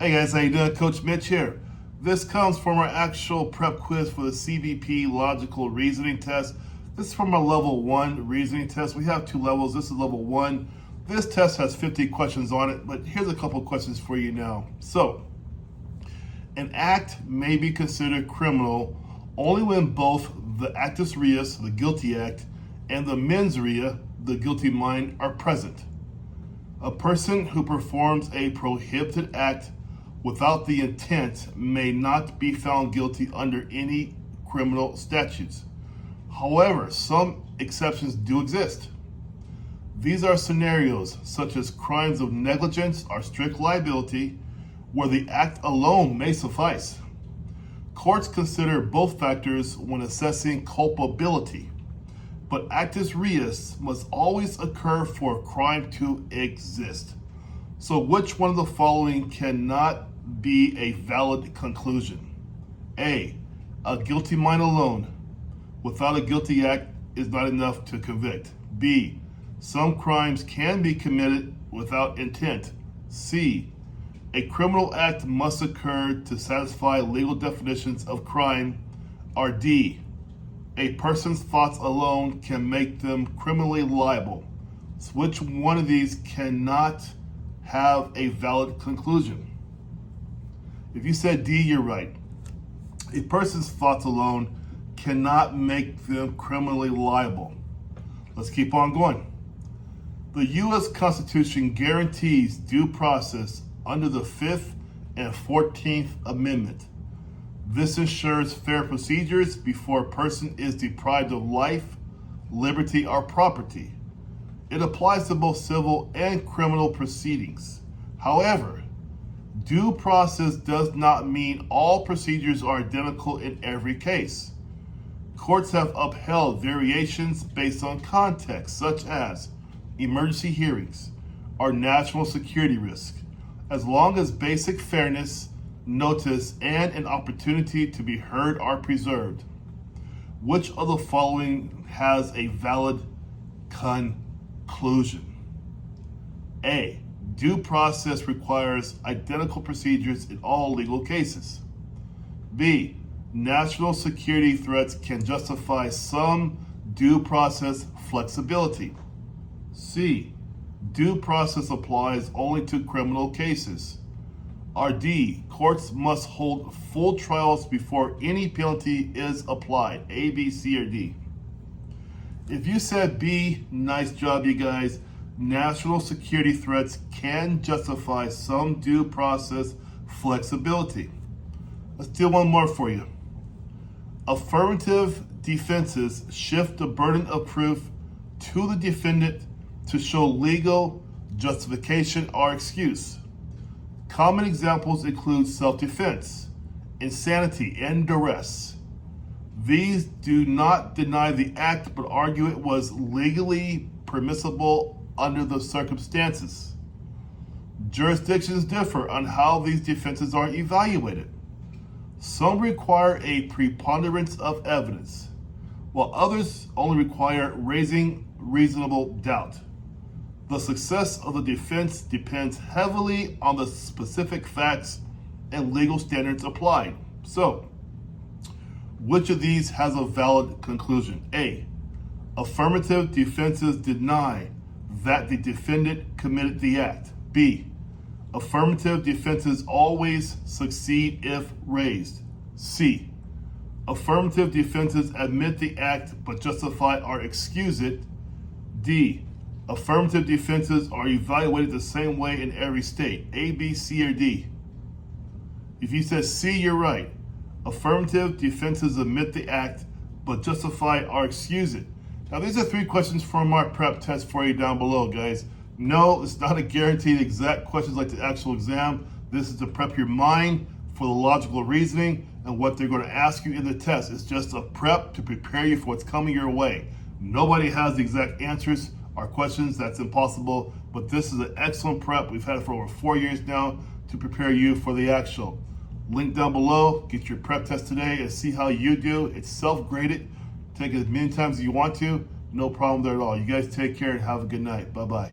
Hey guys, how you doing? Coach Mitch here. This comes from our actual prep quiz for the CBP logical reasoning test. This is from our level 1 reasoning test. We have 2 levels. This is level 1. This test has 50 questions on it, but here's a couple questions for you now. So, an act may be considered criminal only when both the actus reus, the guilty act, and the mens rea, the guilty mind, are present. A person who performs a prohibited act without the intent may not be found guilty under any criminal statutes. However, some exceptions do exist. These are scenarios such as crimes of negligence or strict liability, where the act alone may suffice. Courts consider both factors when assessing culpability, but actus reus must always occur for a crime to exist. So which one of the following cannot be a valid conclusion? A guilty mind alone without a guilty act is not enough to convict. B, some crimes can be committed without intent. C, a criminal act must occur to satisfy legal definitions of crime. Or D, a person's thoughts alone can make them criminally liable. So which one of these cannot have a valid conclusion? If you said D, you're right. A person's thoughts alone cannot make them criminally liable. Let's keep on going. The U.S. Constitution guarantees due process under the 5th and 14th Amendment. This ensures fair procedures before a person is deprived of life, liberty, or property. It applies to both civil and criminal proceedings. However, due process does not mean all procedures are identical in every case. Courts have upheld variations based on context, such as emergency hearings or national security risk, as long as basic fairness, notice, and an opportunity to be heard are preserved. Which of the following has a valid conclusion? A, due process requires identical procedures in all legal cases. B, national security threats can justify some due process flexibility. C, due process applies only to criminal cases. Or D, courts must hold full trials before any penalty is applied. A, B, C, or D. If you said B, nice job, you guys. National security threats can justify some due process flexibility. Let's do one more for you. Affirmative defenses shift the burden of proof to the defendant to show legal justification or excuse. Common examples include self-defense, insanity, and duress. These do not deny the act but argue it was legally permissible under the circumstances. Jurisdictions differ on how these defenses are evaluated. Some require a preponderance of evidence, while others only require raising reasonable doubt. The success of the defense depends heavily on the specific facts and legal standards applied. So, which of these has a valid conclusion? A, affirmative defenses deny that the defendant committed the act. B, affirmative defenses always succeed if raised. C, affirmative defenses admit the act but justify or excuse it. D, affirmative defenses are evaluated the same way in every state. A, B, C, or D. If you said C, you're right. Affirmative defenses admit the act but justify or excuse it. Now, these are 3 questions from our prep test for you down below, guys. No, it's not a guaranteed exact questions like the actual exam. This is to prep your mind for the logical reasoning and what they're going to ask you in the test. It's just a prep to prepare you for what's coming your way. Nobody has the exact answers or questions. That's impossible. But this is an excellent prep. We've had it for over 4 years now to prepare you for the actual. Link down below. Get your prep test today and see how you do. It's self-graded. Take it as many times as you want to. No problem there at all. You guys take care and have a good night. Bye-bye.